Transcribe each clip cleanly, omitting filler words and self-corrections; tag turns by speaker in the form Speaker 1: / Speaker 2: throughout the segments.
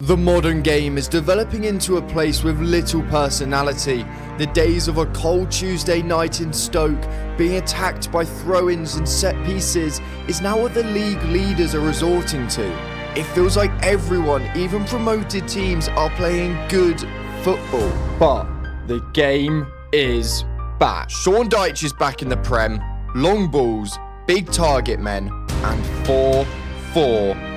Speaker 1: The modern game is developing into a place with little personality. The days of a cold Tuesday night in Stoke, being attacked by throw-ins and set pieces, is now what the league leaders are resorting to. It feels like everyone, even promoted teams, are playing good football. But the game is back. Sean Dyche is back in the Prem, long balls, big target men, and 4-4-2.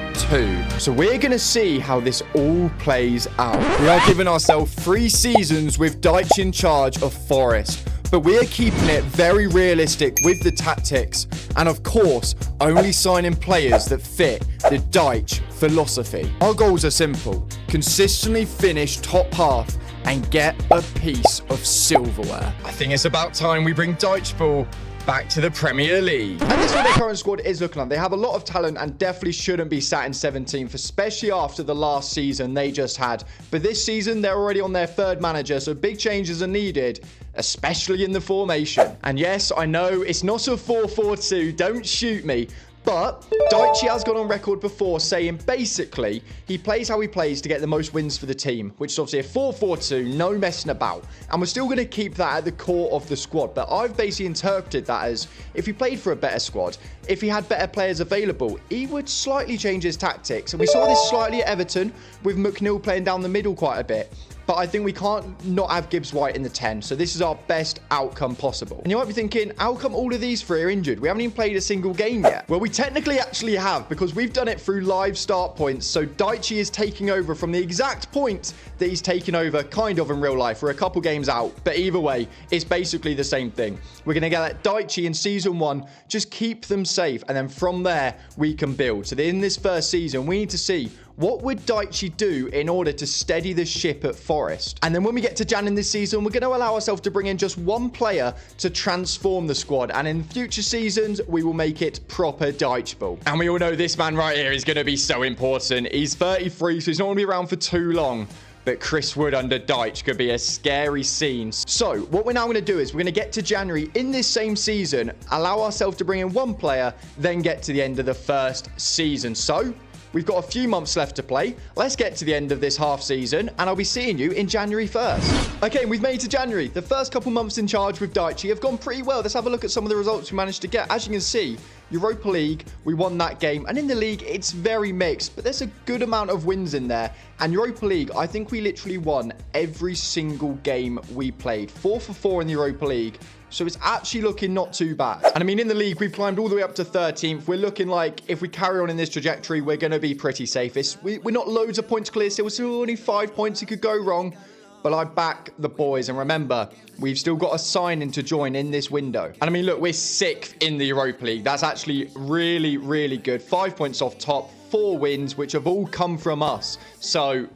Speaker 1: So we're going to see how this all plays out. We are giving ourselves 3 seasons with Dyche in charge of Forest, but we are keeping it very realistic with the tactics and of course only signing players that fit the Dyche philosophy. Our goals are simple: consistently finish top half and get a piece of silverware. I think it's about time we bring Dyche-ball back to the Premier League. And this is what their current squad is looking like. They have a lot of talent and definitely shouldn't be sat in 17th, especially after the last season they just had. But this season, they're already on their 3rd manager, so big changes are needed, especially in the formation. And yes, I know it's not a 4-4-2, don't shoot me. But Dyche has gone on record before saying basically he plays how he plays to get the most wins for the team, which is obviously a 4-4-2, no messing about. And we're still going to keep that at the core of the squad. But I've basically interpreted that as if he played for a better squad, if he had better players available, he would slightly change his tactics. And we saw this slightly at Everton with McNeil playing down the middle quite a bit. But I think we can't not have Gibbs White in the 10. So this is our best outcome possible. And you might be thinking, how come all of these 3 are injured? We haven't even played a single game yet. Well, we technically actually have, because we've done it through live start points. So Dyche is taking over from the exact point that he's taken over kind of in real life. We're a couple games out. But either way, it's basically the same thing. We're going to get that Dyche in season 1. Just keep them safe. And then from there, we can build. So in this first season, we need to see what would Dyche do in order to steady the ship at Forest? And then when we get to Jan in this season, we're going to allow ourselves to bring in just 1 player to transform the squad. And in future seasons, we will make it proper Dyche-ball. And we all know this man right here is going to be so important. He's 33, so he's not going to be around for too long. But Chris Wood under Dyche could be a scary scene. So what we're now going to do is we're going to get to January in this same season, allow ourselves to bring in 1 player, then get to the end of the first season. So we've got a few months left to play. Let's get to the end of this half season, and I'll be seeing you in January 1st. Okay, we've made it to January. The first couple months in charge with Dyche have gone pretty well. Let's have a look at some of the results we managed to get. As you can see, Europa League, we won that game. And in the league, it's very mixed, but there's a good amount of wins in there. And Europa League, I think we literally won every single game we played. 4-for-4 in the Europa League. So it's actually looking not too bad. And I mean, in the league, we've climbed all the way up to 13th. We're looking like if we carry on in this trajectory, we're going to be pretty safe. We're not loads of points clear. Still, only 5 points. It could go wrong. But I back the boys. And remember, we've still got a sign-in to join in this window. And I mean, look, we're 6th in the Europa League. That's actually really, really good. 5 points off top, 4 wins, which have all come from us. So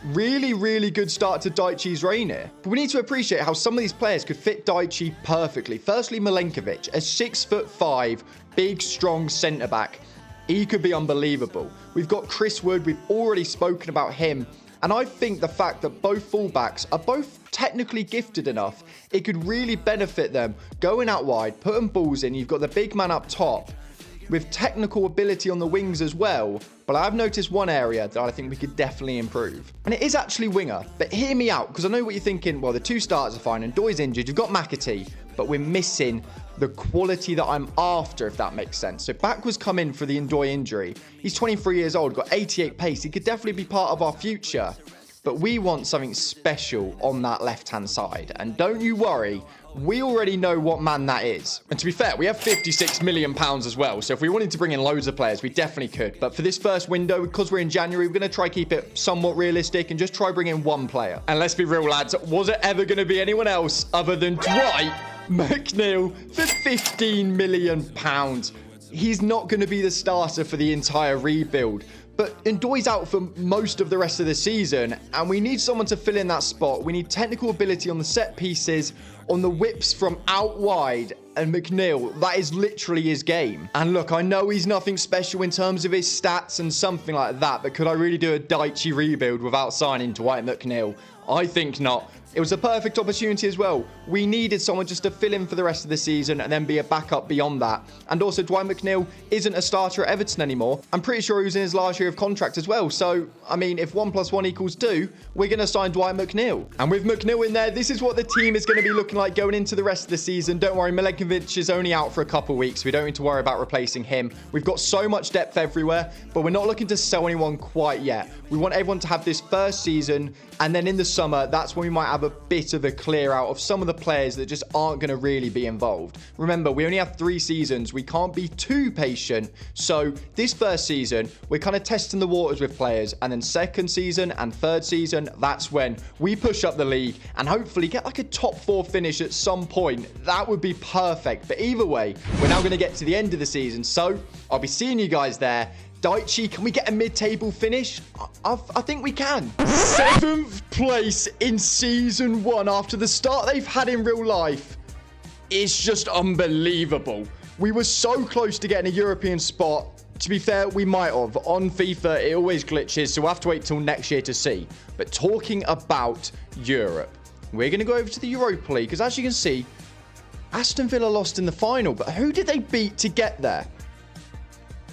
Speaker 1: really, really good start to Dyche's reign here. But we need to appreciate how some of these players could fit Dyche perfectly. Firstly, Milenkovic, a 6'5", big, strong centre-back. He could be unbelievable. We've got Chris Wood. We've already spoken about him. And I think the fact that both fullbacks are both technically gifted enough, it could really benefit them going out wide, putting balls in. You've got the big man up top with technical ability on the wings as well. But I've noticed one area that I think we could definitely improve. And it is actually winger. But hear me out, because I know what you're thinking. Well, the 2 starters are fine and Doy's injured. You've got McAtee, but we're missing the quality that I'm after, if that makes sense. So Back was come in for the Ndoye injury. He's 23 years old, got 88 pace. He could definitely be part of our future. But we want something special on that left-hand side. And don't you worry, we already know what man that is. And to be fair, we have £56 million as well. So if we wanted to bring in loads of players, we definitely could. But for this first window, because we're in January, we're going to try keep it somewhat realistic and just try bring in 1 player. And let's be real, lads, was it ever going to be anyone else other than Dwight McNeil for £15 million? He's not going to be the starter for the entire rebuild. But Ndoye's out for most of the rest of the season, and we need someone to fill in that spot. We need technical ability on the set pieces, on the whips from out wide, and McNeil, that is literally his game. And look, I know he's nothing special in terms of his stats and something like that, but could I really do a Dychey rebuild without signing Dwight McNeil? I think not. It was a perfect opportunity as well. We needed someone just to fill in for the rest of the season and then be a backup beyond that. And also, Dwight McNeil isn't a starter at Everton anymore. I'm pretty sure he was in his last year of contract as well. So, I mean, if 1 + 1 = 2, we're going to sign Dwight McNeil. And with McNeil in there, this is what the team is going to be looking like going into the rest of the season. Don't worry, Milenkovic is only out for a couple of weeks. We don't need to worry about replacing him. We've got so much depth everywhere, but we're not looking to sell anyone quite yet. We want everyone to have this first season, and then in the summer, that's when we might have a bit of a clear out of some of the players that just aren't going to really be involved. Remember, we only have 3 seasons. We can't be too patient. So this first season, we're kind of testing the waters with players, and then second season and third season, that's when we push up the league and hopefully get like a top 4 finish at some point. That would be perfect. But either way, we're now going to get to the end of the season. So I'll be seeing you guys there. Dyche, can we get a mid-table finish? I think we can. 7th place in Season 1 after the start they've had in real life. It's just unbelievable. We were so close to getting a European spot. To be fair, we might have. On FIFA, it always glitches, so we'll have to wait till next year to see. But talking about Europe, we're going to go over to the Europa League, because as you can see, Aston Villa lost in the final, but who did they beat to get there?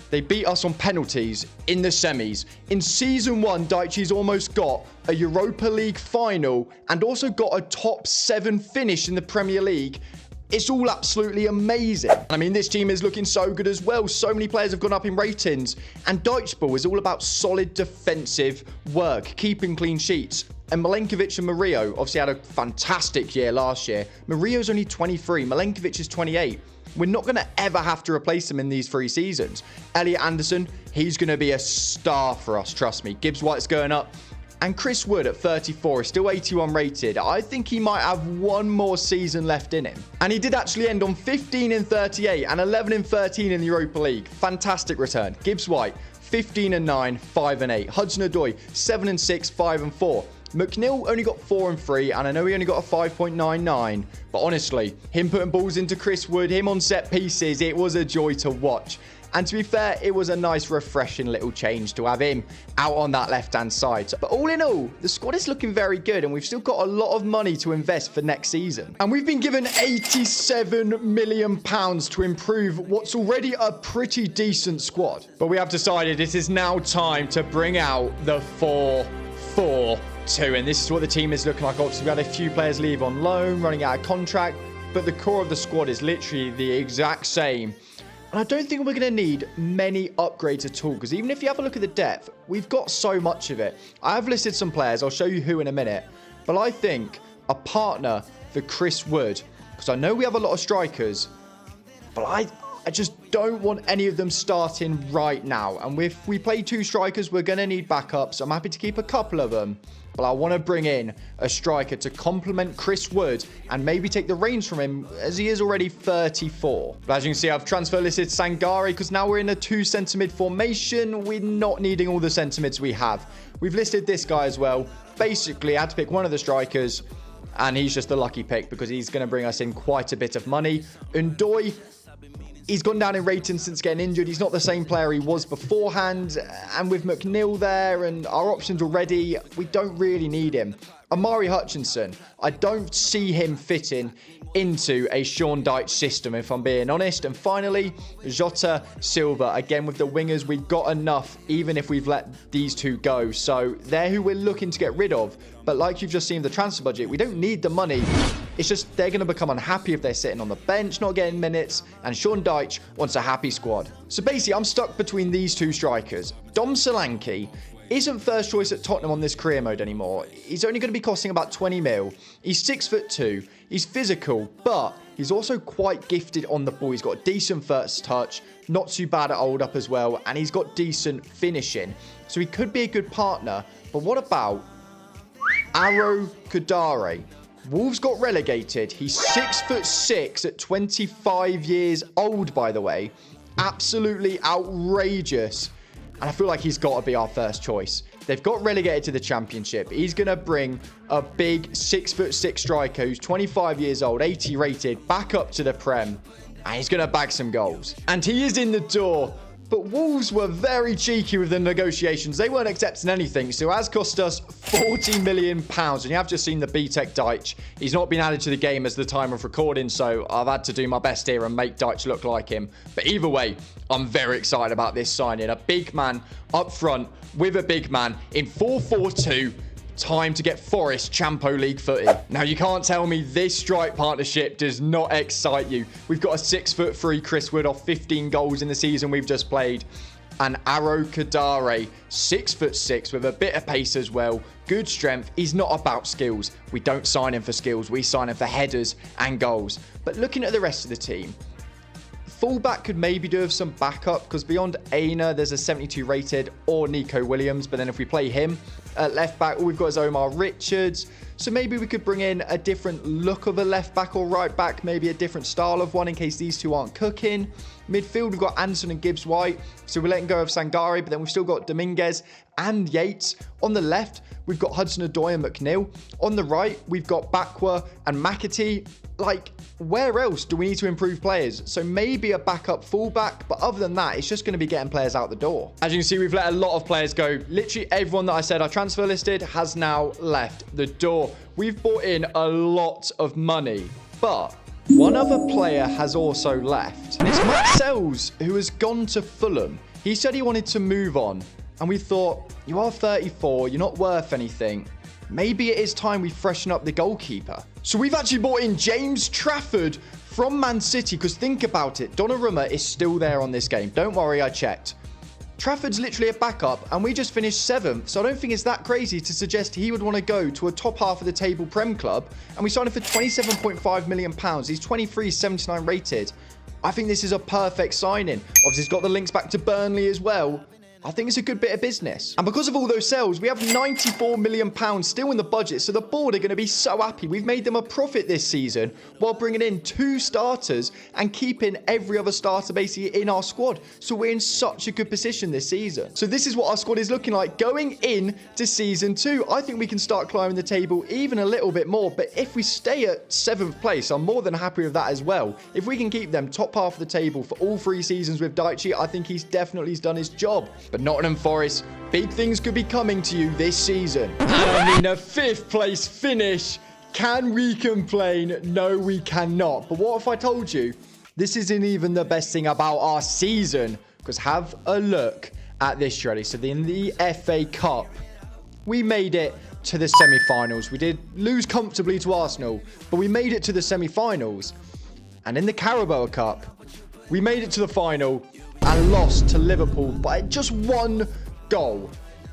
Speaker 1: They beat us on penalties in the semis. In Season 1, Dyche's almost got a Europa League final and also got a top 7 finish in the Premier League. It's all absolutely amazing. I mean, this team is looking so good as well. So many players have gone up in ratings. And Dyche-ball is all about solid defensive work, keeping clean sheets. And Milenkovic and Murillo obviously had a fantastic year last year. Murillo's only 23. Milenkovic is 28. We're not going to ever have to replace him in these 3 seasons. Elliot Anderson, he's going to be a star for us, trust me. Gibbs White's going up. And Chris Wood at 34 is still 81 rated. I think he might have 1 more season left in him. And he did actually end on 15 in 38 and 11 in 13 in the Europa League. Fantastic return. Gibbs White, 15 and 9, 5 and 8. Hudson-Odoi, 7 and 6, 5 and 4. McNeil only got 4 and 3, and I know he only got a 5.99. But honestly, him putting balls into Chris Wood, him on set pieces, it was a joy to watch. And to be fair, it was a nice, refreshing little change to have him out on that left-hand side. But all in all, the squad is looking very good, and we've still got a lot of money to invest for next season. And we've been given £87 million to improve what's already a pretty decent squad. But we have decided it is now time to bring out the 4-4-2. And this is what the team is looking like. Obviously, we had a few players leave on loan, running out of contract, but the core of the squad is literally the exact same. And I don't think we're going to need many upgrades at all, because even if you have a look at the depth, we've got so much of it. I have listed some players. I'll show you who in a minute. But I think a partner for Chris Wood, because I know we have a lot of strikers, but I just don't want any of them starting right now. And if we play 2 strikers, we're going to need backups. I'm happy to keep a couple of them. But I want to bring in a striker to complement Chris Wood and maybe take the reins from him, as he is already 34. But as you can see, I've transfer listed Sangare because now we're in a 2 centre mid formation. We're not needing all the centre mids we have. We've listed this guy as well. Basically, I had to pick one of the strikers, and he's just the lucky pick because he's going to bring us in quite a bit of money. Ndoi, he's gone down in rating since getting injured. He's not the same player he was beforehand. And with McNeil there and our options already, we don't really need him. Amari Hutchinson, I don't see him fitting into a Sean Dyche system, if I'm being honest. And finally, Jota Silva. Again, with the wingers, we've got enough, even if we've let these 2 go. So they're who we're looking to get rid of. But like you've just seen the transfer budget, we don't need the money. It's just they're going to become unhappy if they're sitting on the bench, not getting minutes. And Sean Dyche wants a happy squad. So basically, I'm stuck between these 2 strikers. Dom Solanke isn't first choice at Tottenham on this career mode anymore. He's only going to be costing about 20 mil. He's 6'2". He's physical, but he's also quite gifted on the ball. He's got a decent first touch, not too bad at hold up as well, and he's got decent finishing. So he could be a good partner. But what about Arokodare? Wolves got relegated. He's 6'6" at 25 years old, by the way. Absolutely outrageous. And I feel like he's got to be our first choice. They've got relegated to the Championship. He's going to bring a big 6'6" striker who's 25 years old, 80 rated, back up to the Prem. And he's going to bag some goals. And he is in the door. But Wolves were very cheeky with the negotiations. They weren't accepting anything. So it has cost us £40 million. And you have just seen the B-Tech Dyche. He's not been added to the game as the time of recording. So I've had to do my best here and make Dyche look like him. But either way, I'm very excited about this signing. A big man up front with a big man in 4-4-2. Time to get Forest Champo League footy. Now, you can't tell me this strike partnership does not excite you. We've got a 6'3" Chris Wood off 15 goals in the season we've just played. And Arokodare, 6'6", with a bit of pace as well. Good strength. He's not about skills. We don't sign him for skills. We sign him for headers and goals. But looking at the rest of the team, fullback could maybe do with some backup, because beyond Aina, there's a 72 rated or Nico Williams. But then if we play him at left back, all we've got is Omar Richards. So maybe we could bring in a different look of a left back or right back, maybe a different style of one in case these two aren't cooking. Midfield, we've got Anderson and Gibbs-White. So we're letting go of Sangare, but then we've still got Dominguez and Yates. On the left, we've got Hudson-Odoi and McNeil. On the right, we've got Bakwa and McAtee. Like, where else do we need to improve players? So maybe a backup fullback, but other than that, it's just going to be getting players out the door. As you can see, we've let a lot of players go. Literally everyone that I said I transfer listed has now left the door. We've brought in a lot of money, but one other player has also left. And it's Matt Sells, who has gone to Fulham. He said he wanted to move on, and we thought, you are 34, you're not worth anything. Maybe it is time we freshen up the goalkeeper. So we've actually brought in James Trafford from Man City, because think about it, Donnarumma is still there on this game. Don't worry, I checked. Trafford's literally a backup, and we just finished 7th, so I don't think it's that crazy to suggest he would want to go to a top half of the table Prem club, and we signed him for £27.5 million. He's 23, 79 rated. I think this is a perfect signing. Obviously, he's got the links back to Burnley as well. I think it's a good bit of business. And because of all those sales, we have £94 million still in the budget. So the board are going to be so happy. We've made them a profit this season while bringing in 2 starters and keeping every other starter basically in our squad. So we're in such a good position this season. So this is what our squad is looking like going into season 2. I think we can start climbing the table even a little bit more. But if we stay at 7th place, I'm more than happy with that as well. If we can keep them top half of the table for all 3 seasons with Dychey, I think he's definitely done his job. But Nottingham Forest, big things could be coming to you this season. And I mean, a 5th place finish. Can we complain? No, we cannot. But what if I told you this isn't even the best thing about our season? Because have a look at this, Shreddy. So in the FA Cup, we made it to the semi-finals. We did lose comfortably to Arsenal, but we made it to the semi-finals. And in the Carabao Cup, we made it to the final and lost to Liverpool by just 1 goal.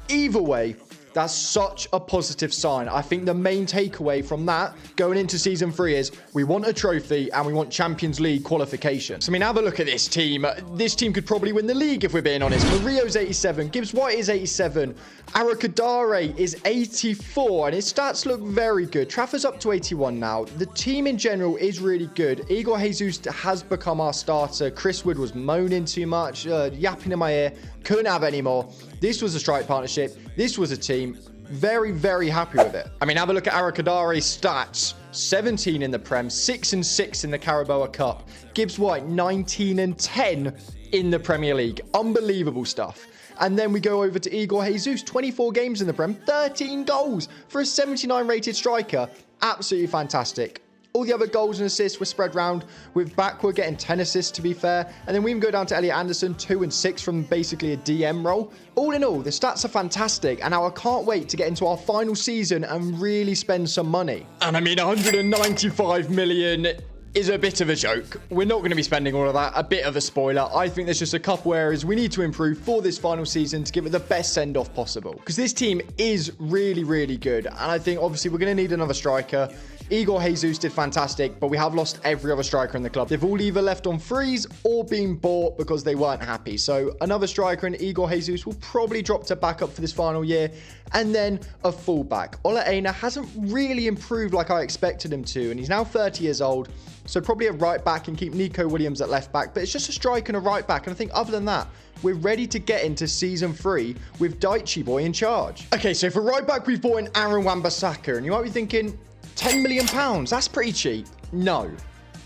Speaker 1: Either way, that's such a positive sign. I think the main takeaway from that going into season 3 is we want a trophy and we want Champions League qualification. So I mean, have a look at this team. This team could probably win the league if we're being honest. Murillo's 87, Gibbs-White is 87, Arokodare is 84, and his stats look very good. Trafford's up to 81 now. The team in general is really good. Igor Jesus has become our starter. Chris Wood was moaning too much, yapping in my ear. Couldn't have any more. This was a strike partnership. This was a team. Very, very happy with it. I mean, have a look at Arokodare's stats. 17 in the Prem, 6-6 in the Carabao Cup. Gibbs-White, 19-10 in the Premier League. Unbelievable stuff. And then we go over to Igor Jesus, 24 games in the Prem, 13 goals for a 79 rated striker. Absolutely fantastic. All the other goals and assists were spread round, with Bakwa getting 10 assists, to be fair. And then we even go down to Elliot Anderson, 2 and 6 from basically a DM role. All in all, the stats are fantastic. And now I can't wait to get into our final season and really spend some money. And I mean, 195 million is a bit of a joke. We're not going to be spending all of that. A bit of a spoiler. I think there's just a couple areas we need to improve for this final season to give it the best send-off possible. Because this team is really, really good. And I think obviously we're going to need another striker. Igor Jesus did fantastic, but we have lost every other striker in the club. They've all either left on freeze or been bought because they weren't happy. So another striker in Igor Jesus will probably drop to backup for this final year. and then a fullback. Ole Einar hasn't really improved like I expected him to, and he's now 30 years old, so probably a right back and keep Nico Williams at left back, but it's just a striker and a right back, and I think other than that, we're ready to get into season 3 with Dyche-ball in charge. Okay, so for right back, we've bought in Aaron Wan-Bissaka, and you might be thinking, £10 million, that's pretty cheap. No,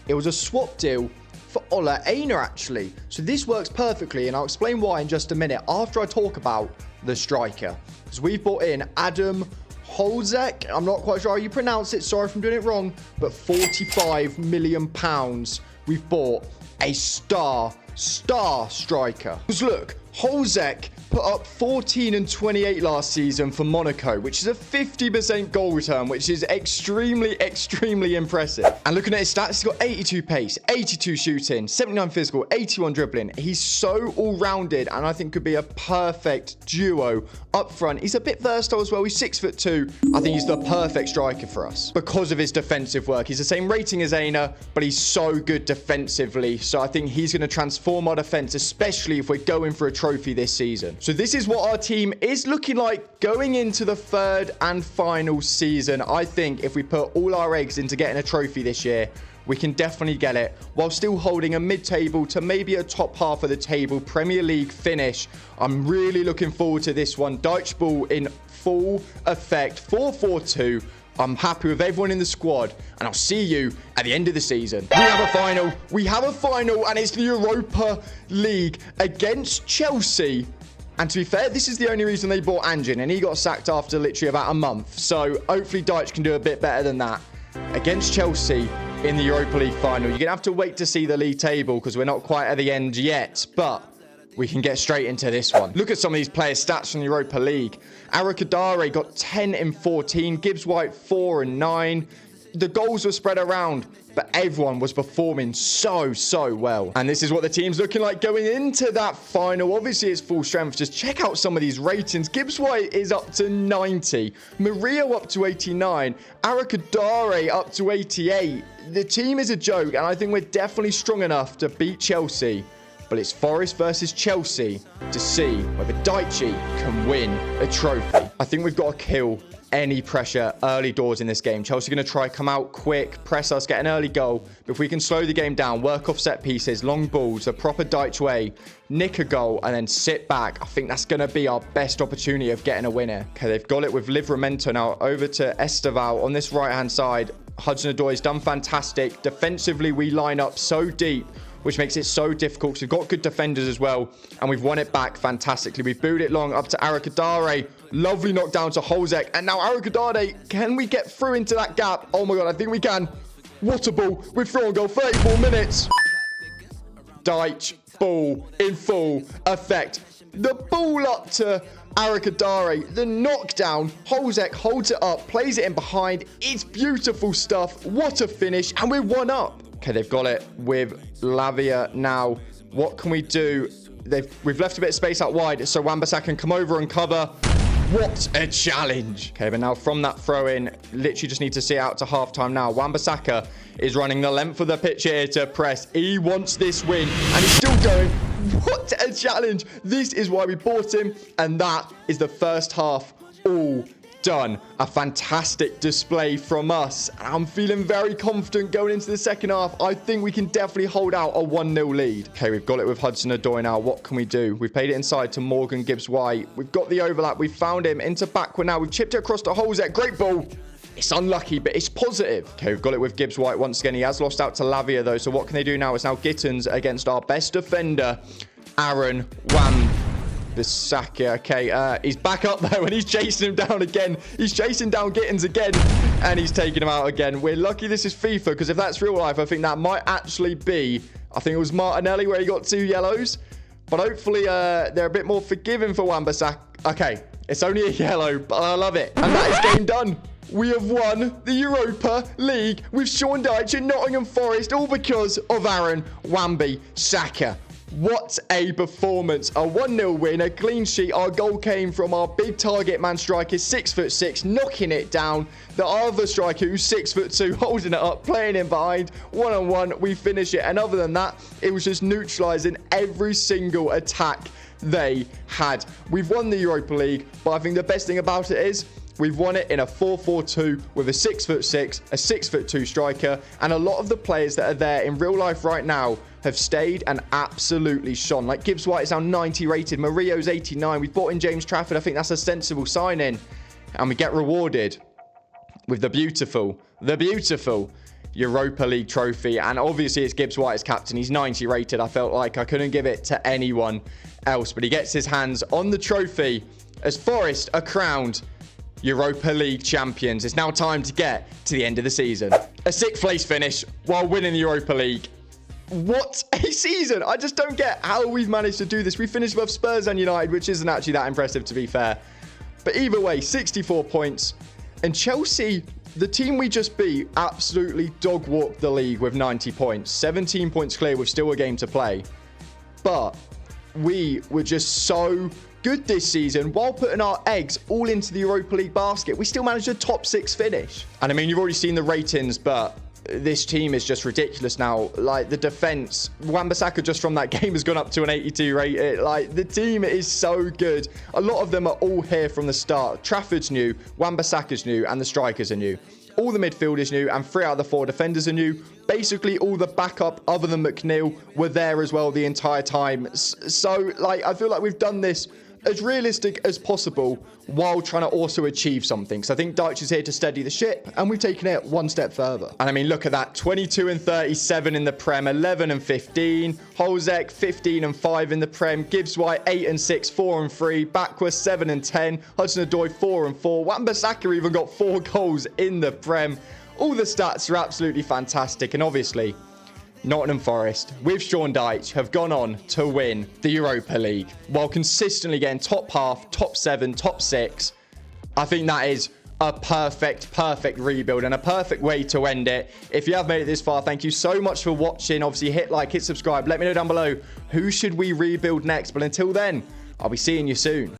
Speaker 1: it was a swap deal for Ole Einar, actually. So this works perfectly, and I'll explain why in just a minute after I talk about the striker. Because we've bought in Adam Holzek. I'm not quite sure how you pronounce it. Sorry if I'm doing it wrong. But £45 million. We've bought a star striker. Because look, Holzek put up 14 and 28 last season for Monaco, which is a 50% goal return, which is extremely impressive. And looking at his stats, he's got 82 pace, 82 shooting, 79 physical, 81 dribbling. He's so all-rounded, and I think could be a perfect duo up front. He's a bit versatile as well. He's 6'2". I think he's the perfect striker for us because of his defensive work. He's the same rating as Einar, but he's so good defensively. So I think he's going to transform our defense, especially if we're going for a trophy this season. So this is what our team is looking like going into the third and final season. I think if we put all our eggs into getting a trophy this year, we can definitely get it while still holding a mid-table to maybe a top half of the table Premier League finish. I'm really looking forward to this one. Dyche-ball in full effect, 4-4-2. I'm happy with everyone in the squad, and I'll see you at the end of the season. We have a final, and it's the Europa League against Chelsea. And to be fair, this is the only reason they bought Anjan, and he got sacked after literally about a month. So hopefully Dyche can do a bit better than that against Chelsea in the Europa League final. You're going to have to wait to see the league table because we're not quite at the end yet, but we can get straight into this one. Look at some of these players' stats from the Europa League. Arokodare got 10 and 14. Gibbs-White 4 and 9. The goals were spread around, but everyone was performing so well. And this is what the team's looking like going into that final. Obviously, it's full strength. Just check out some of these ratings. Gibbs-White is up to 90. Murillo up to 89. Arokodare up to 88. The team is a joke, and I think we're definitely strong enough to beat Chelsea. But it's Forest versus Chelsea to see whether Dyche can win a trophy. I think we've got to kill any pressure early doors in this game. Chelsea are going to try come out quick, press us, get an early goal. But if we can slow the game down, work off set pieces, long balls, a proper Dyche way, nick a goal, and then sit back, I think that's going to be our best opportunity of getting a winner. Okay, they've got it with Livramento now over to Esteval on this right-hand side. Hudson-Odoi's done fantastic. Defensively, we line up so deep, which makes it so difficult. We've got good defenders as well, and we've won it back fantastically. We've booed it long up to Arokodare. Lovely knockdown to Holzek. And now Arokodare, can we get through into that gap? Oh my God, I think we can. What a ball. We've thrown goal, 34 minutes. Dyche-ball in full effect. The ball up to Arokodare, the knockdown. Holzek holds it up, plays it in behind. It's beautiful stuff. What a finish, and we're 1-up. Okay, they've got it with Lavia now. What can we do? We've left a bit of space out wide, so Wan-Bissaka can come over and cover. What a challenge. Okay, but now from that throw-in, literally just need to see it out to halftime now. Wan-Bissaka is running the length of the pitch here to press. He wants this win, and he's still going. What a challenge. This is why we bought him, and that is the first half all done. A fantastic display from us. I'm feeling very confident going into the second half. I think we can definitely hold out a 1-0 lead. Okay, we've got it with Hudson-Odoi now. What can we do? We've played it inside to Morgan Gibbs-White. We've got the overlap. We've found him into backward now. We've chipped it across the Holzek. Great ball. It's unlucky, but it's positive. Okay, we've got it with Gibbs-White once again. He has lost out to Lavia, though. So what can they do now? It's now Gittins against our best defender, Aaron Wan-Bissaka. Okay, he's back up though, and he's chasing him down again. He's chasing down Gittins again, and he's taking him out again. We're lucky this is FIFA, because if that's real life, I think that might actually be, I think it was Martinelli where he got 2 yellows. But hopefully they're a bit more forgiving for Wan-Bissaka. Okay, it's only a yellow, but I love it. And that is game done. We have won the Europa League with Sean Dyche and Nottingham Forest, all because of Aaron Wan-Bissaka. What a performance. A 1-0 win, a clean sheet. Our goal came from our big target man striker, 6'6", knocking it down. The other striker, who's 6'2", holding it up, playing in behind. 1-on-1, we finish it. And other than that, it was just neutralising every single attack they had. We've won the Europa League, but I think the best thing about it is we've won it in a 4-4-2 with a 6'6", a 6'2" striker, and a lot of the players that are there in real life right now have stayed and absolutely shone. Like Gibbs White is now 90 rated, Murillo's 89. We've bought in James Trafford. I think that's a sensible signing, and we get rewarded with the beautiful Europa League trophy. And obviously it's Gibbs White as captain. He's 90 rated. I felt like I couldn't give it to anyone else, but he gets his hands on the trophy as Forest are crowned Europa League champions. It's now time to get to the end of the season. A 6th place finish while winning the Europa League. What a season. I just don't get how we've managed to do this. We finished above Spurs and United, which isn't actually that impressive, to be fair. But either way, 64 points. And Chelsea, the team we just beat, absolutely dog-walked the league with 90 points. 17 points clear with still a game to play. But we were just so good this season while putting our eggs all into the Europa League basket. We still managed a top 6 finish. And I mean, you've already seen the ratings, but this team is just ridiculous now. Like the defense, Wan-Bissaka just from that game has gone up to an 82 rated. Like the team is so good. A lot of them are all here from the start. Trafford's new, Wan-Bissaka's new, and the strikers are new. All the midfielders new, and 3 out of the 4 defenders are new. Basically, all the backup other than McNeil were there as well the entire time. So, like, I feel like we've done this as realistic as possible while trying to also achieve something. So I think Dyche is here to steady the ship, and we've taken it one step further. And I mean, look at that. 22 and 37 in the Prem, 11 and 15. Holzek, 15 and 5 in the Prem. Gibbs White, 8 and 6, 4 and 3. Bakwa, 7 and 10. Hudson-Odoi, 4 and 4. Wan-Bissaka even got 4 goals in the Prem. All the stats are absolutely fantastic. And obviously, Nottingham Forest, with Sean Dyche, have gone on to win the Europa League while consistently getting top half, top 7, top 6. I think that is a perfect rebuild and a perfect way to end it. If you have made it this far, thank you so much for watching. Obviously, hit like, hit subscribe. Let me know down below, who should we rebuild next? But until then, I'll be seeing you soon.